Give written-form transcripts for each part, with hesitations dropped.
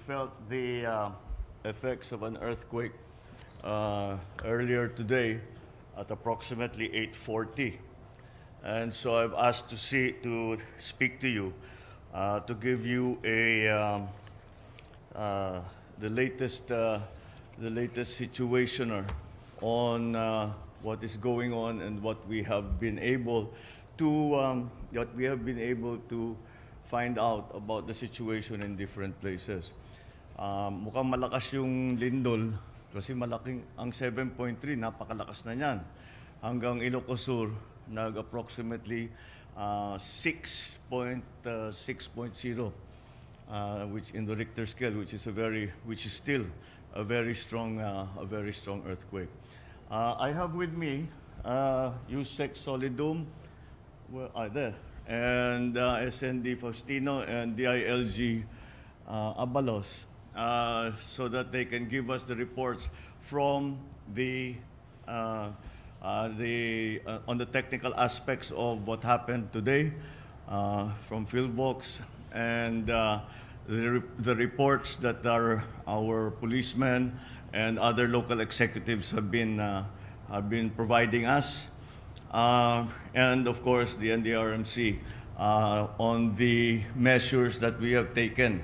felt the effects of an earthquake earlier today at approximately 8:40. And so I've asked to speak to you, to give you the latest situation on what is going on and what we have been able to find out about the situation in different places. Mukhang malakas yung lindol kasi malaking ang 7.3, napakalakas na niyan. Hanggang Ilocos Sur, nag-approximately 6.0, which in the Richter scale, which is still a very strong earthquake. I have with me USEC Solidum, there, and SND Faustino and DILG Abalos, so that they can give us the reports from on the technical aspects of what happened today, from Philbox, and the reports that our policemen and other local executives have been providing us, and of course the NDRMC on the measures that we have taken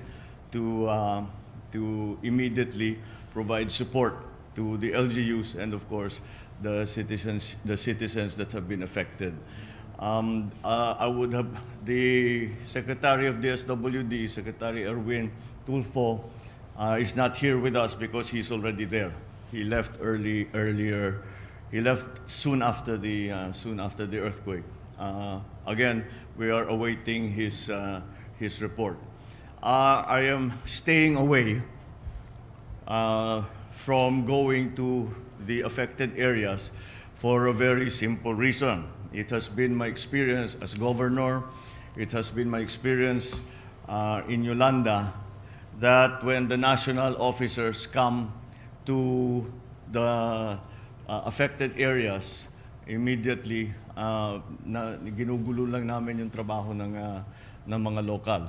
to immediately provide support to the LGUs and of course the citizens that have been affected. I would have the Secretary of DSWD, Secretary Erwin Tulfo, is not here with us because he's already there. He left earlier. He left soon after the earthquake. Again, we are awaiting his report. I am staying away from going to the affected areas for a very simple reason. It has been my experience as governor, it has been my experience in Yolanda, that when the national officers come to the affected areas, immediately ginugulo lang namin yung trabaho ng mga lokal.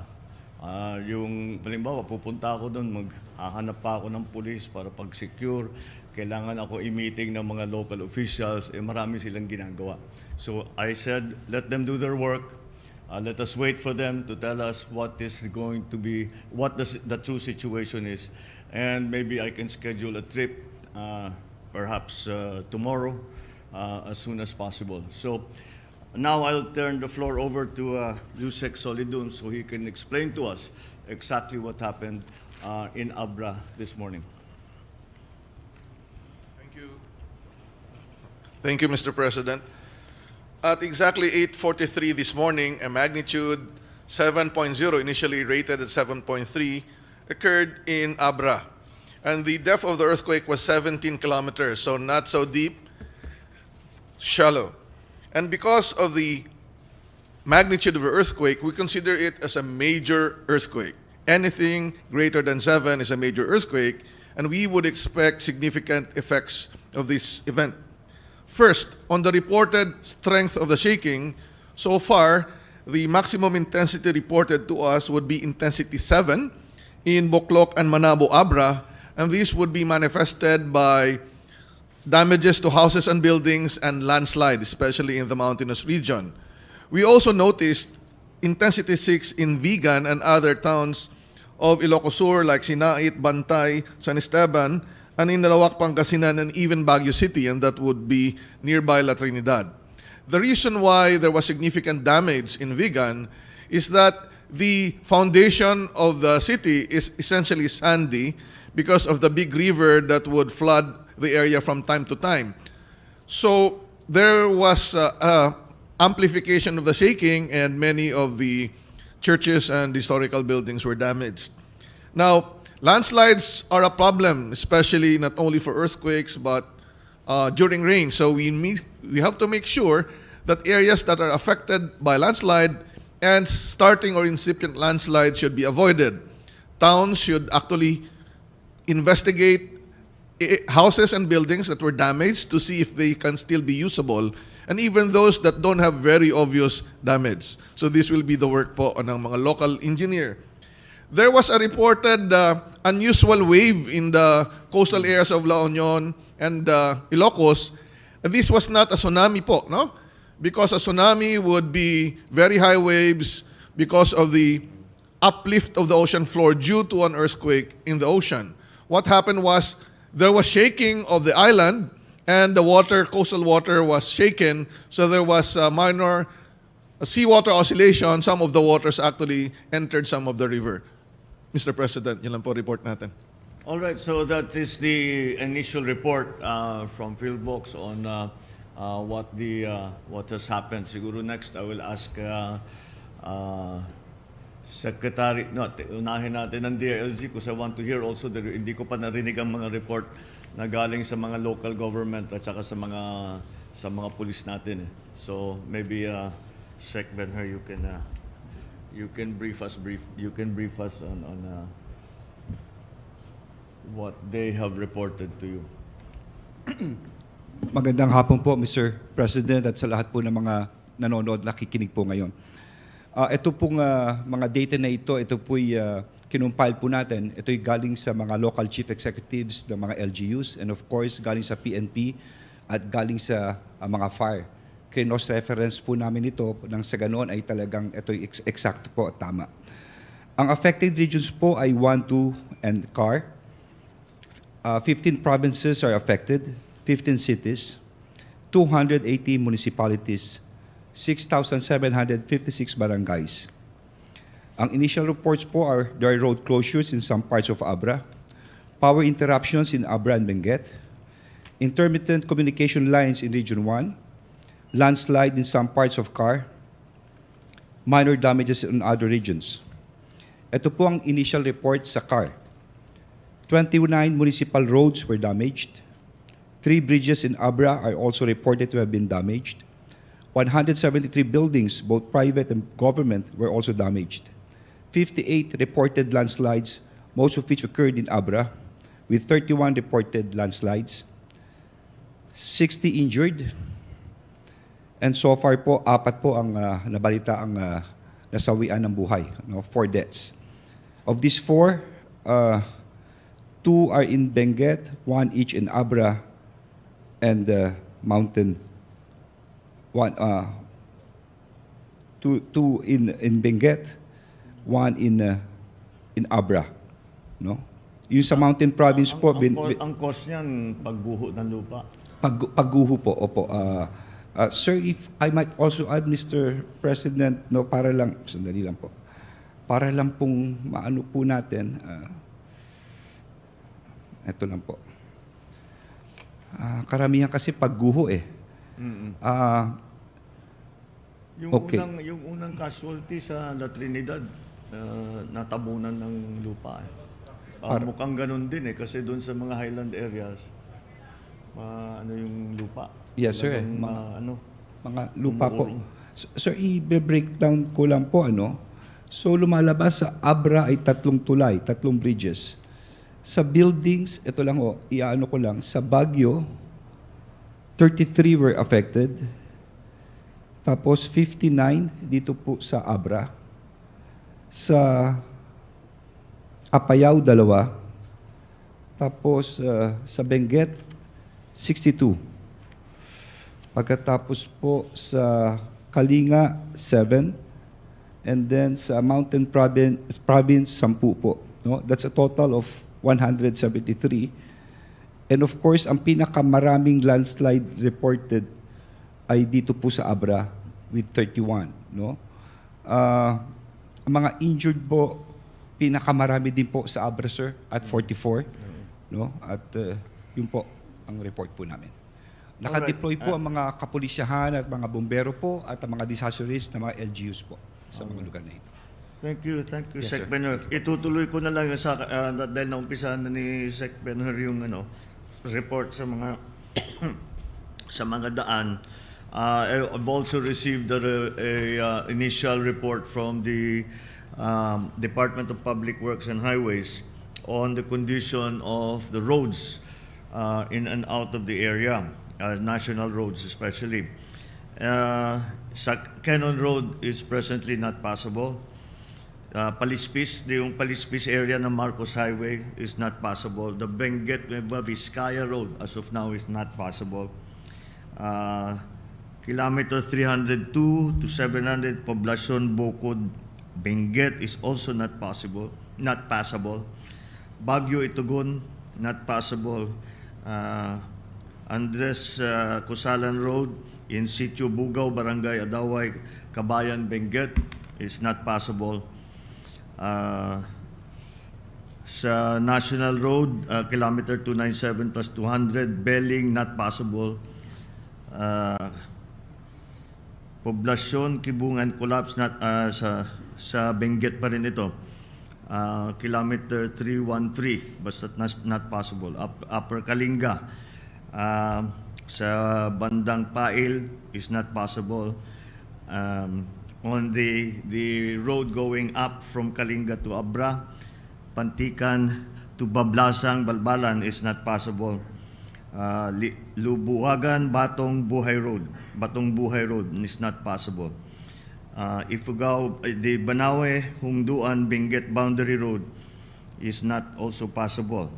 Yung halimbawa, pupunta ako doon, maghahanap pa ako ng pulis para pag-secure, kailangan ako i-meeting ng mga local officials, marami silang ginagawa. So I said, let them do their work. Let us wait for them to tell us what is going to be, what the true situation is. And maybe I can schedule a trip, perhaps tomorrow, as soon as possible. So now I'll turn the floor over to USEC Solidum so he can explain to us exactly what happened in Abra this morning. Thank you. Thank you, Mr. President. At exactly 8:43 this morning, a magnitude 7.0, initially rated at 7.3, occurred in Abra. And the depth of the earthquake was 17 kilometers, so not so deep, shallow. And because of the magnitude of the earthquake, we consider it as a major earthquake. Anything greater than 7 is a major earthquake, and we would expect significant effects of this event. First, on the reported strength of the shaking, so far, the maximum intensity reported to us would be intensity 7 in Bocloc and Manabo, Abra, and this would be manifested by damages to houses and buildings and landslide, especially in the mountainous region. We also noticed intensity 6 in Vigan and other towns of Ilocos Sur like Sinait, Bantay, San Esteban, and in Nalawak, Pangasinan, and even Baguio City, and that would be nearby La Trinidad. The reason why there was significant damage in Vigan is that the foundation of the city is essentially sandy because of the big river that would flood the area from time to time. So there was amplification of the shaking, and many of the churches and historical buildings were damaged. Now, landslides are a problem, especially not only for earthquakes, but during rain. So we have to make sure that areas that are affected by landslide and starting or incipient landslide should be avoided. Towns should actually investigate houses and buildings that were damaged to see if they can still be usable, and even those that don't have very obvious damage. So this will be the work po ng mga local engineer. there was a reported unusual wave in the coastal areas of La Union and Ilocos. This was not a tsunami po, no? Because a tsunami would be very high waves because of the uplift of the ocean floor due to an earthquake in the ocean. What happened was there was shaking of the island and the water, coastal water was shaken, so there was a minor seawater oscillation. Some of the waters actually entered some of the river. Mr. President, yun lang po report natin. All right, so that is the initial report from PhilVox on what has happened. Siguro next, I will ask Secretary, no, unahin natin ng DILG because I want to hear also, hindi ko pa narinig ang mga report na galing sa mga local government at saka sa mga pulis natin. So maybe Sec Benher, you can brief us on what they have reported to you. Magandang hapon po, Mr. President, at sa lahat po ng mga nanonood, nakikinig po ngayon. Ito pong mga data na ito po'y kinumpile po natin. Ito'y galing sa mga local chief executives ng mga LGUs and of course galing sa PNP at galing sa mga fire. Cross-reference po namin ito nang sa ganoon ay talagang ito'y exact po at tama. Ang affected regions po ay 1, 2, and CAR. 15 provinces are affected, 15 cities, 280 municipalities, 6,756 barangays. Ang initial reports po are there are road closures in some parts of Abra, power interruptions in Abra and Benguet, intermittent communication lines in Region 1, landslide in some parts of CAR, minor damages in other regions. Ito po ang initial report sa CAR. 29 municipal roads were damaged. 3 bridges in Abra are also reported to have been damaged. 173 buildings, both private and government, were also damaged. 58 reported landslides, most of which occurred in Abra, with 31 reported landslides. 60 injured. And so far po, 4 po ang nabalita ang nasawian ng buhay, 4 deaths. Of these 4, 2 are in Benguet, 1 each in Abra, and Mountain. 2 in Benguet, 1 in Abra, no? Yung sa Mountain Province po, ang cause niyan pagguho ng lupa. Pagguho po, opo. Sir, if I might also add, Mr. President, no, para lang, sandali lang po. Para lang pong maano po natin, ito lang po. Karamihan kasi pagguho eh. Yung unang casualty sa La Trinidad, natabunan ng lupa eh. Mukhang ganun din eh, kasi doon sa mga highland areas, yung lupa. Yes, sir. Mga lupa po. umuurong. Sir, i-breakdown ko lang po, So, lumalabas sa Abra ay 3 tulay, 3 bridges. Sa buildings, ito lang iaano ko lang, sa Baguio, 33 were affected. Tapos 59 dito po sa Abra. Sa Apayao, 2. Tapos sa Benguet, 62. Pagkatapos po sa Kalinga, 7. And then sa Mountain Province 10 po. No? That's a total of 173. And of course, ang pinakamaraming landslide reported ay dito po sa Abra with 31. No? Ang mga injured po, pinakamarami din po sa Abra, sir, at 44. No? At yun po ang report po namin. Nakadeploy po ang mga kapulisyahan at mga bombero po at ang mga disaster risk na mga LGUs po sa mga lugar na ito. Thank you, Yes, Sec sir. Benher. Itutuloy ko na lang sa dahil naumpisahan na ni Sec Benher yung report sa mga sa mga daan. I've also received a initial report from the Department of Public Works and Highways on the condition of the roads in and out of the area, national roads especially. Sa Cannon Road is presently not passable. Yung Palispis area ng Marcos Highway is not possible. The Benguet Nueva Vizcaya Road as of now is not possible. Kilometer 302 to 700 Poblacion Bukod Benguet is also not passable. Baguio Itugon, not possible. Andres Cusalan Road in Sitio Bugaw, Barangay Adaway, Kabayan, Benguet is not possible. Sa National Road, kilometer 297 plus 200, Belling, not possible. Poblacion, Kibungan, collapse, not, sa Benguet pa rin ito. Kilometer 313, basta not possible. Upper Kalinga, sa bandang Pail is not possible. On the road going up from Kalinga to Abra, Pantikan to Bablasang, Balbalan is not possible. Lubuagan, Batong Buhay Road is not possible. Ifugao, the Banawe, Hungduan, Benguet Boundary Road is not also possible.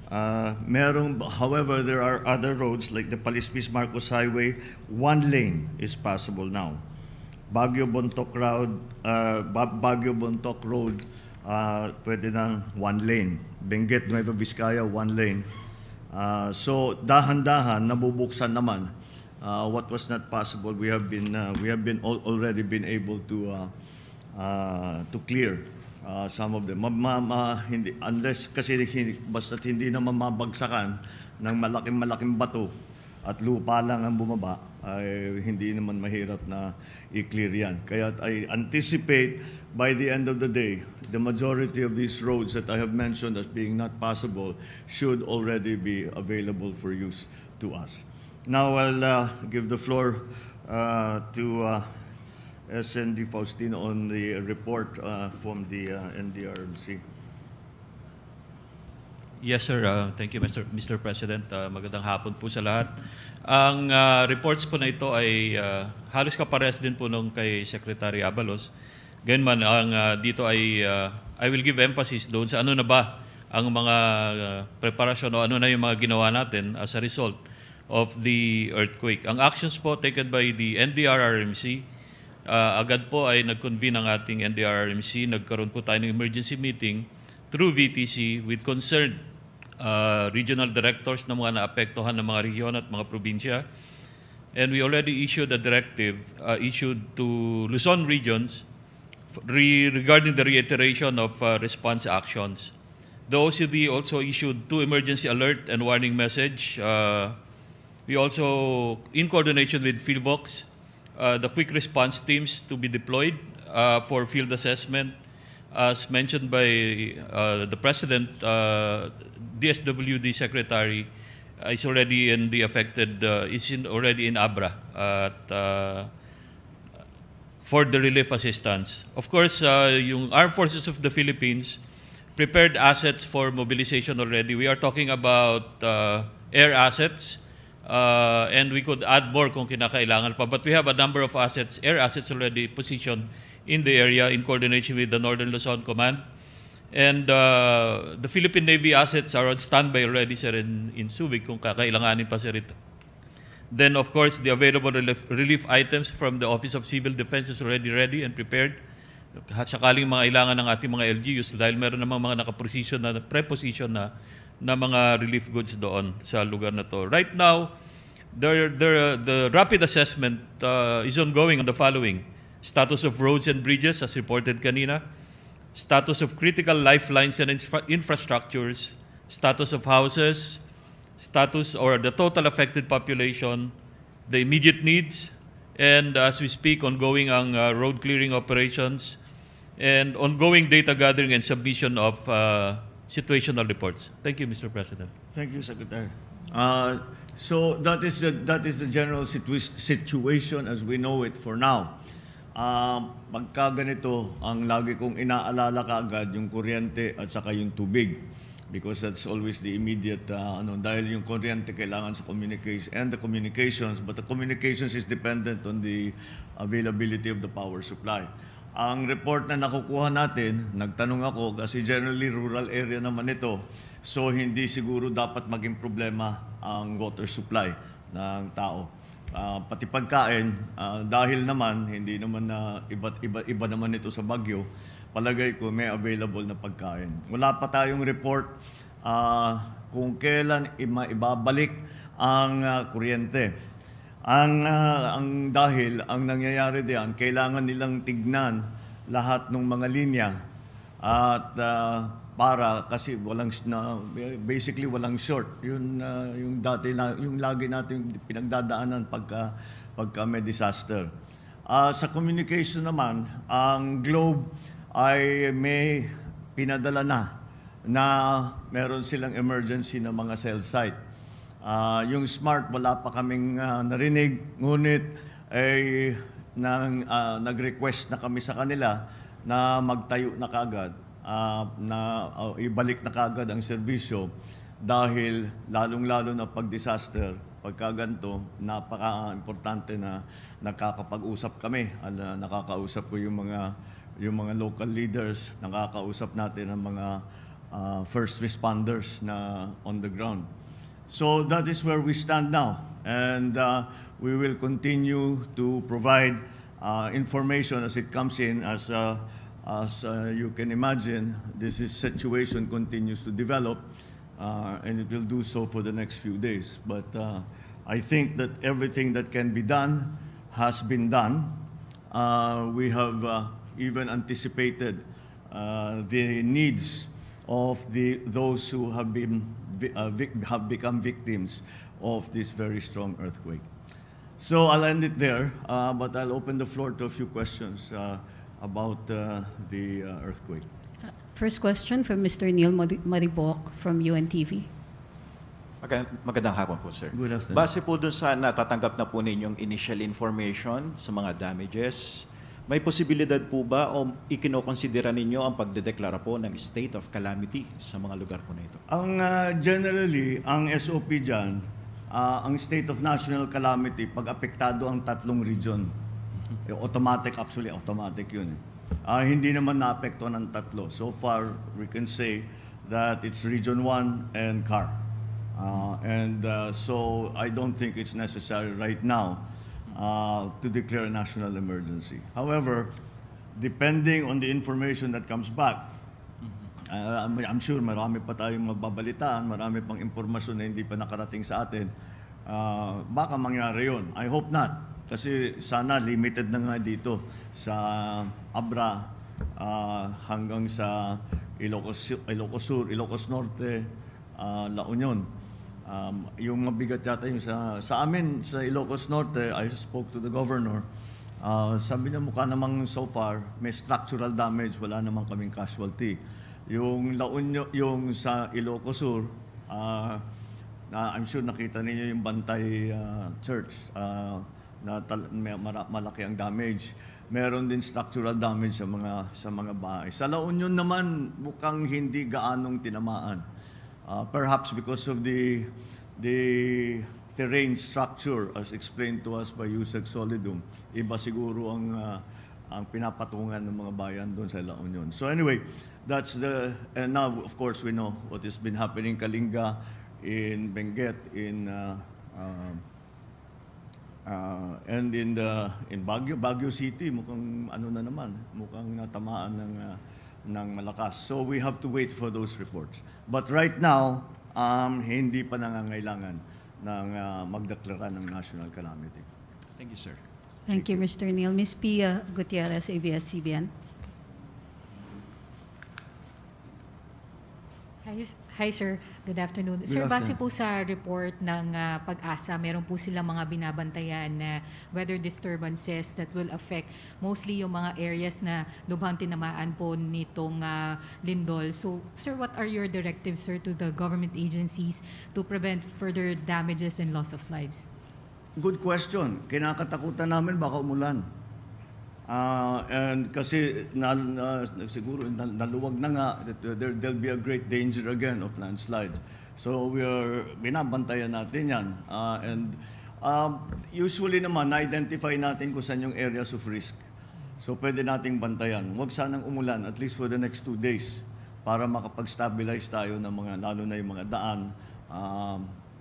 However, there are other roads like the Palispis Marcos Highway, one lane is possible now. Baguio Bontoc Road, pwede ng one lane. Benguet Nueva Vizcaya, one lane. So dahan-dahan nabubuksan naman. What was not possible, we have already been able to clear some of them. Hindi, unless kasi basta hindi naman mabagsakan ng malaking bato at lupa lang ang bumaba, ay hindi naman mahirap na i-clear yan. Kaya I anticipate by the end of the day, the majority of these roads that I have mentioned as being not possible should already be available for use to us. Now I'll give the floor to SND Faustino on the report from the NDRMC. Yes, sir. Thank you, Mr. President. Magandang hapon po sa lahat. Ang reports po na ito ay halos kaparehas din po nung kay Secretary Abalos. Ganyan man, dito ay I will give emphasis doon sa ano na ba ang mga preparasyon o ano na yung mga ginawa natin as a result of the earthquake. Ang actions po taken by the NDRRMC, agad po ay nag-convene ang ating NDRRMC. Nagkaroon po tayo ng emergency meeting through VTC with concerned regional directors ng mga naapektuhan ng mga rehiyon at mga probinsya. And we already issued a directive issued to Luzon regions regarding the reiteration of response actions. The OCD also issued 2 emergency alert and warning message. We also, in coordination with PhilBox, the quick response teams to be deployed for field assessment. As mentioned by the President, DSWD Secretary is already in the affected, already in Abra for the relief assistance. Of course, yung Armed Forces of the Philippines prepared assets for mobilization already. We are talking about air assets, and we could add more kung kinakailangan pa. But we have a number of assets, air assets already positioned in the area in coordination with the Northern Luzon Command. And the Philippine Navy assets are on standby already, sir, in Subic kung kakailanganin pa, sir, ito. Then, of course, the available relief items from the Office of Civil Defense is already ready and prepared. Sakaling mga ilangan ng ating mga LGUs dahil meron namang mga nakaposition na preposition na mga relief goods doon sa lugar na to. Right now, the rapid assessment is ongoing on the following: status of roads and bridges, as reported kanina; status of critical lifelines and infrastructures; status of houses; status or the total affected population; the immediate needs; and as we speak, ongoing ang road clearing operations; and ongoing data gathering and submission of situational reports. Thank you, Mr. President. Thank you, Secretary. So that is the general situation as we know it for now. Pagka ganito, ang lagi kong inaalala kaagad yung kuryente at saka yung tubig, because that's always the immediate dahil yung kuryente kailangan sa communication and the communications, but the communications is dependent on the availability of the power supply. ang report na nakukuha natin, nagtanong ako kasi generally rural area naman ito, so hindi siguro dapat maging problema ang water supply ng tao. Pati pagkain, dahil naman hindi naman na iba naman ito sa Bagyo, palagay ko may available na pagkain. Wala pa tayong report kung kailan ibabalik ang kuryente. Dahil ang nangyayari diyan, kailangan nilang tignan lahat ng mga linya at para kasi basically walang short. Yung dati na yung lagi natin pinagdadaanan pagka may disaster. Sa communication naman, ang Globe ay may pinadala na meron silang emergency na mga cell site. Yung smart, wala pa kaming narinig, ngunit ay nag-request na kami sa kanila na magtayo na kagad, ibalik na kagad ang serbisyo dahil lalong-lalo na pag-disaster, pagka ganito, napaka-importante na nakakapag-usap kami. Nakakausap ko yung mga local leaders, nakakausap natin ang mga first responders na on the ground. So that is where we stand now, and we will continue to provide information as it comes in. As you can imagine, this situation continues to develop, and it will do so for the next few days. But I think that everything that can be done has been done. We have even anticipated the needs of those who have become victims of this very strong earthquake. So I'll end it there, but I'll open the floor to a few questions about the earthquake. First question from Mr. Neil Maribok from UNTV. Magandang hapon po, sir. Good afternoon. Base po dun sa natatanggap na po ninyong initial information sa mga damages, may posibilidad po ba o ikinokonsidera ninyo ang pagdedeklara po ng state of calamity sa mga lugar po na ito? Generally, ang SOP dyan, ang state of national calamity, pag apektado ang tatlong region, automatic yun. Hindi naman naapektuhan ng tatlo. So far, we can say that it's Region 1 and CAR. So I don't think it's necessary right now to declare a national emergency. However, depending on the information that comes back, I'm sure marami pa tayong magbabalitaan, marami pang impormasyon na hindi pa nakarating sa atin. Baka mangyari yun. I hope not. Kasi sana limited na nga dito sa Abra hanggang sa Ilocos Sur, Ilocos Norte, La Union. Yung mabigat yata yung sa amin sa Ilocos Norte, I spoke to the governor. Sabi niya mukha namang so far may structural damage, wala namang kaming casualty. Yung La Union, yung sa Ilocos Sur, I'm sure nakita niyo yung Bantay Church na malaki ang damage. Meron din structural damage sa mga bahay. Sa La Union naman mukhang hindi gaanong tinamaan. Perhaps because of the terrain structure as explained to us by Yusek Solidum. Iba siguro ang pinapatungan ng mga bayan doon sa La Union. So anyway, and now of course we know what has been happening in Kalinga, in Benguet, and in Baguio City, mukhang mukhang natamaan ng malakas. So we have to wait for those reports. But right now, hindi pa nangangailangan ng magdeklara ng national calamity. Thank you, sir. Thank you, Mr. Neil. Ms. Pia Gutierrez, ABS-CBN. Hi, sir. Good afternoon. Good Sir, base afternoon. po sa report ng Pag-asa, meron po silang mga binabantayan na weather disturbances that will affect mostly yung mga areas na lubhang tinamaan po nitong lindol. So, sir, what are your directives, sir, to the government agencies to prevent further damages and loss of lives? Good question. Kinakatakutan namin baka umulan. And kasi siguro naluwag na nga, there'll be a great danger again of landslides. So binabantayan natin yan. And usually naman, na-identify natin kung saan yung areas of risk. So pwede nating bantayan. Huwag sanang umulan at least for the next 2 days para makapag-stabilize tayo ng mga, lalo na yung mga daan,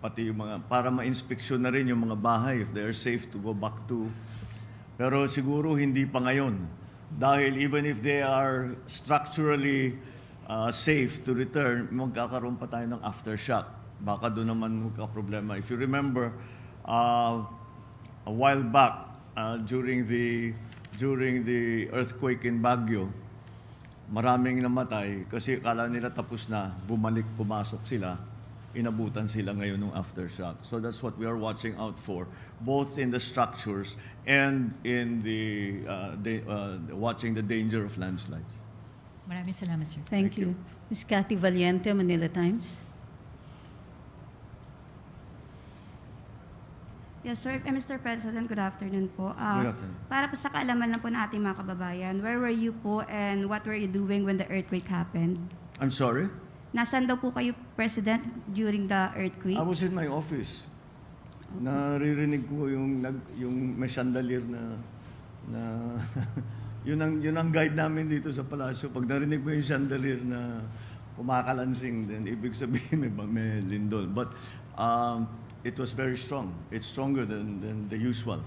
pati yung mga, para ma-inspeksyon na rin yung mga bahay if they are safe to go back to. Pero siguro hindi pa ngayon. Dahil even if they are structurally safe to return, magkakaroon pa tayo ng aftershock. Baka doon naman magka-problema. If you remember, a while back, during the earthquake in Baguio, maraming namatay kasi akala nila tapos na, pumasok sila, inabutan sila ngayon ng aftershock. So that's what we are watching out for, both in the structures and in watching the danger of landslides. Maraming salamat, sir. Thank you. Ms. Cathy Valiente, Manila Times. Yes, sir. Mr. President, good afternoon po. Good afternoon. Para po sa kaalaman lang po ng ating mga kababayan, where were you po and what were you doing when the earthquake happened? I'm sorry? Nasaan daw po kayo, President, during the earthquake? I was in my office. Naririnig ko yung may chandelier na yun ang guide namin dito sa palasyo. Pag narinig ko yung chandelier na kumakalansing, then ibig sabihin may lindol. But it was very strong. It's stronger than the usual.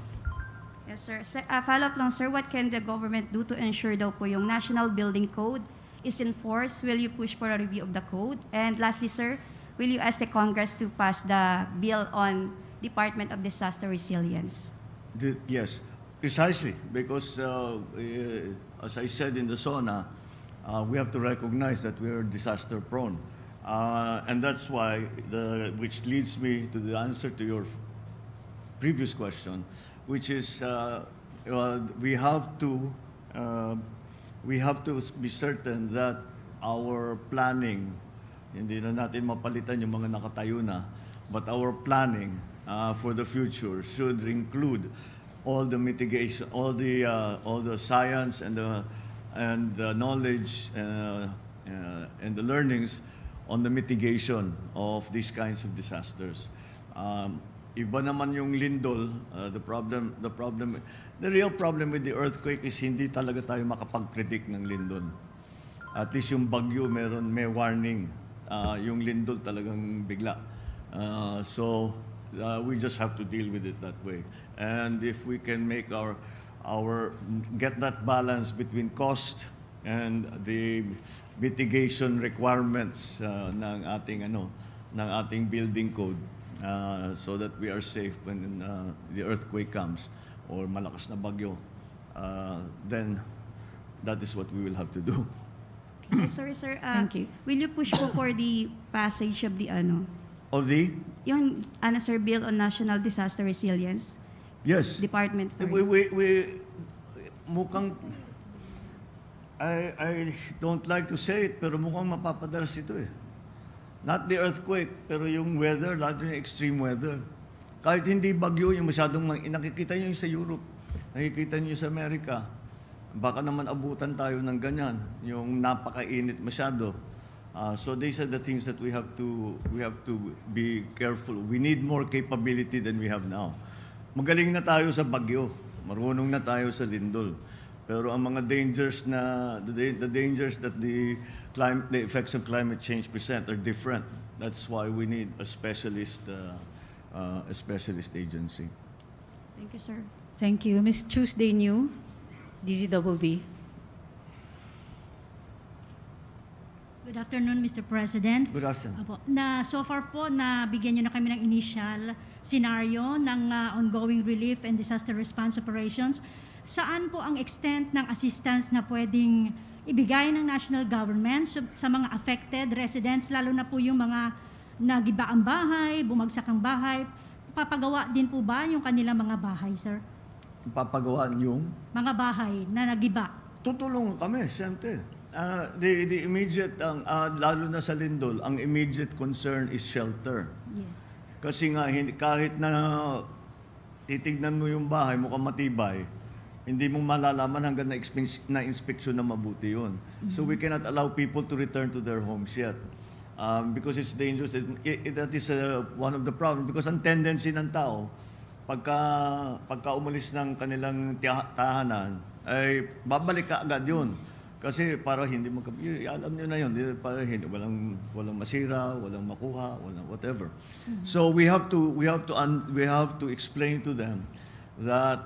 Yes, sir. Follow-up lang, sir. What can the government do to ensure daw po yung National Building Code is enforced? Will you push for a review of the code? And lastly, sir, will you ask the Congress to pass the bill on Department of Disaster Resilience? Yes, precisely. Because as I said in the SONA, we have to recognize that we are disaster prone. And that's why, which leads me to the answer to your previous question, which is we have to be certain that our planning, hindi na natin mapalitan yung mga nakatayo na, but our planning for the future should include all the mitigation, all the science and the knowledge and the learnings on the mitigation of these kinds of disasters. Iba naman yung lindol, the real problem with the earthquake is hindi talaga tayo makapag-predict ng lindol. At least yung bagyo may warning. Yung lindol talagang bigla. So we just have to deal with it that way. And if we can make get that balance between cost and the mitigation requirements ng ating building code, so that we are safe when the earthquake comes or malakas na bagyo, then that is what we will have to do. Sorry, sir. Thank you. Will you push po for the passage of the Of the? yung sir, bill on National Disaster Resilience Yes. Department? Sorry. We mukhang, I don't like to say it, pero mukhang mapapadalas ito eh. Not the earthquake, pero yung weather, lalo yung extreme weather. Kahit hindi bagyo, yung masyadong, nakikita nyo yung sa Europe, nakikita nyo sa Amerika, baka naman abutan tayo ng ganyan, yung napakainit masyado. So these are the things that we have to be careful. We need more capability than we have now. Magaling na tayo sa bagyo, marunong na tayo sa lindol. Pero ang mga dangers the dangers that the effects of climate change present are different. That's why we need a specialist agency. Thank you, sir. Thank you. Ms. Tuesday New, DZBB. Good afternoon, Mr. President. Good afternoon. Apo, so far po, nabigyan nyo na kami ng initial scenario ng ongoing relief and disaster response operations. Saan po ang extent ng assistance na pwedeng ibigay ng national government sa mga affected residents, lalo na po yung mga nagiba ang bahay, bumagsak ang bahay? Papagawa din po ba yung kanilang mga bahay, sir? Papagawaan yung? Mga bahay na nagiba. Tutulungan kami, siyempre. The immediate, lalo na sa lindol, ang immediate concern is shelter. Yes. Kasi nga, kahit na titignan mo yung bahay, mukhang matibay, hindi mo malalaman hanggang na-inspeksyon na mabuti yun. So we cannot allow people to return to their homes yet. Because it's dangerous. That is one of the problems. Because ang tendency ng tao, pagka umalis ng kanilang tahanan, ay babalik ka agad yun. Kasi para hindi alam nyo na yun, para hindi, walang masira, walang makuha, walang whatever. So we have to explain to them that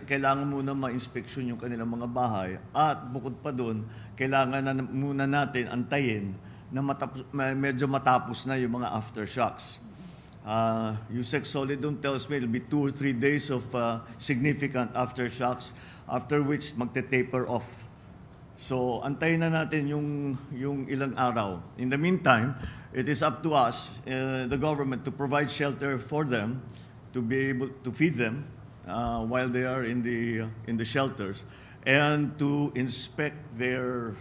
kailangan muna ma-inspeksyon yung kanilang mga bahay, at bukod pa doon, kailangan na muna natin antayin na medyo matapos na yung mga aftershocks. Yusek Solidum tells me it'll be 2 or 3 days of significant aftershocks, after which magte-taper off. So, antayin na natin yung ilang araw. In the meantime, it is up to us, the government, to provide shelter for them, to be able to feed them while they are in the shelters, and to inspect their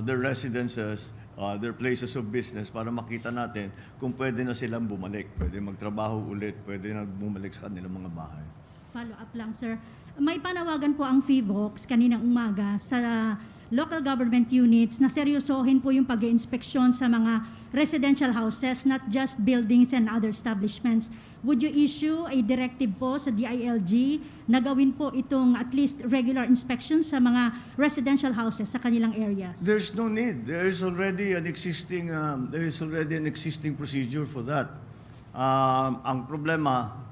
residences, their places of business, para makita natin kung pwede na silang bumalik, pwede magtrabaho ulit, pwede na bumalik sa kanilang mga bahay. Follow up lang, sir. May panawagan po ang FIVOX kaninang umaga sa local government units na seryosohin po yung pag-inspeksyon sa mga residential houses, not just buildings and other establishments. Would you issue a directive po sa DILG na gawin po itong at least regular inspection sa mga residential houses sa kanilang areas? There's no need. There is already an existing procedure for that. Ang problema,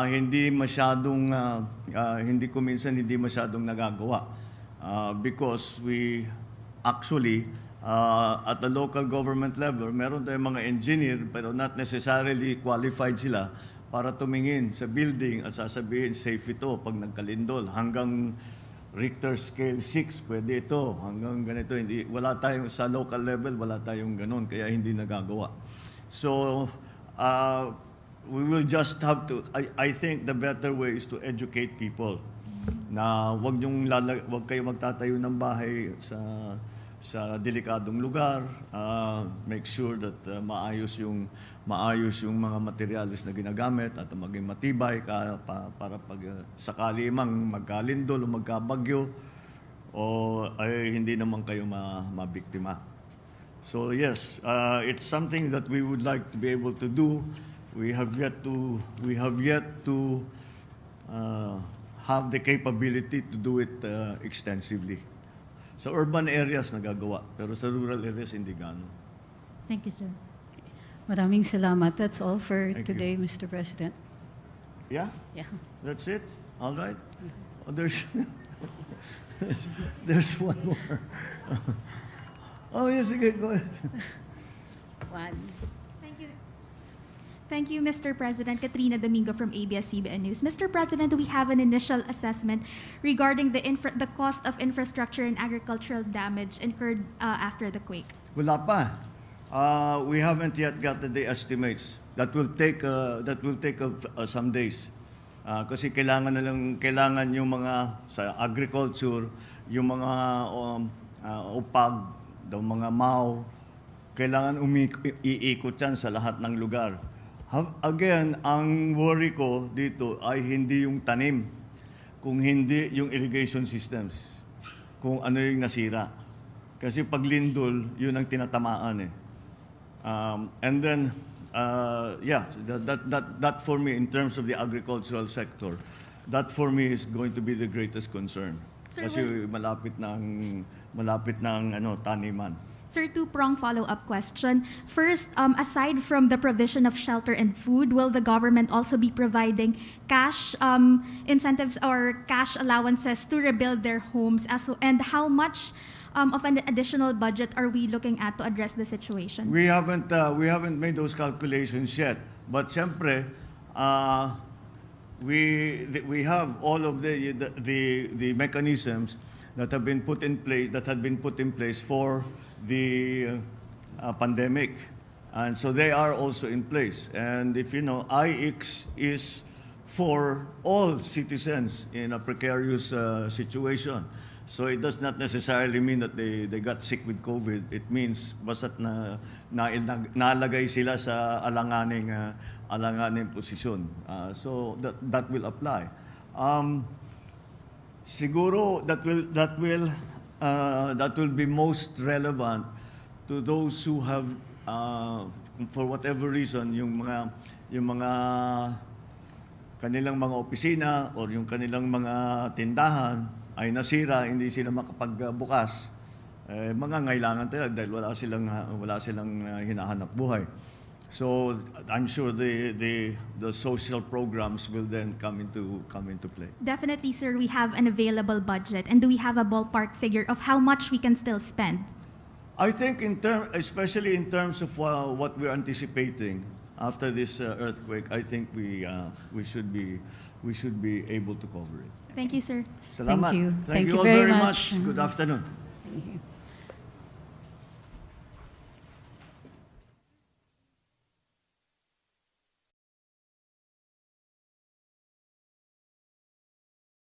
hindi masyadong nagagawa, because we actually at the local government level, meron tayong mga engineer pero not necessarily qualified sila para tumingin sa building at sasabihin safe ito pag nagkalindol, hanggang Richter scale 6 pwede ito, hanggang ganito. Wala tayong sa local level, wala tayong ganun, kaya hindi nagagawa. So we will just have to, I think the better way is to educate people na wag kayo magtatayo ng bahay sa delikadong lugar. Make sure that maayos yung mga materials na ginagamit at maging matibay para pag sakali mang magkalindol o magkabagyo, ay hindi naman kayo mabiktima. So yes, it's something that we would like to be able to do. We have yet to have the capability to do it extensively. Sa urban areas nagagawa, pero sa rural areas hindi gaano. Thank you, sir. Maraming salamat. That's all for Thank you. today, Mr. President. Yeah? Yeah. That's it? All right? Oh, there's there's one more. Oh, yes, okay, go ahead. One. Thank you, Mr. President. Katrina Domingo from ABS-CBN News. Mr. President, we have an initial assessment regarding the cost of infrastructure and agricultural damage incurred after the quake. Wala pa. We haven't yet got the estimates. That will take some days. Kasi kailangan yung mga sa agriculture, yung mga upag, mga MAU, kailangan iikot yan sa lahat ng lugar. Again, ang worry ko dito ay hindi yung tanim, kung hindi yung irrigation systems, kung ano yung nasira. Kasi pag lindol, yun ang tinatamaan eh. And then, yeah, that for me, in terms of the agricultural sector, that for me is going to be the greatest concern. Sir, Kasi malapit ng taniman. Sir, two-prong follow-up question. First, aside from the provision of shelter and food, will the government also be providing cash incentives or cash allowances to rebuild their homes? And how much of an additional budget are we looking at to address the situation? We haven't made those calculations yet. But siyempre, we have all of the mechanisms that have been put in place for the pandemic, and so they are also in place. And if you know, IX is for all citizens in a precarious situation. So it does not necessarily mean that they got sick with COVID. It means basta't nalagay sila sa alanganing posisyon. So that will apply. Siguro that will be most relevant to those who have, for whatever reason, yung mga kanilang mga opisina or yung kanilang mga tindahan ay nasira, hindi sila makapagbukas, mangangailangan talaga dahil wala silang hinahanap buhay. So I'm sure the social programs will then come into play. Definitely, sir, we have an available budget. And do we have a ballpark figure of how much we can still spend? I think especially in terms of what we're anticipating after this earthquake, I think we should be able to cover it. Thank you, sir. Salamat. Thank you. Thank you all very very much. much. Good afternoon. Thank you.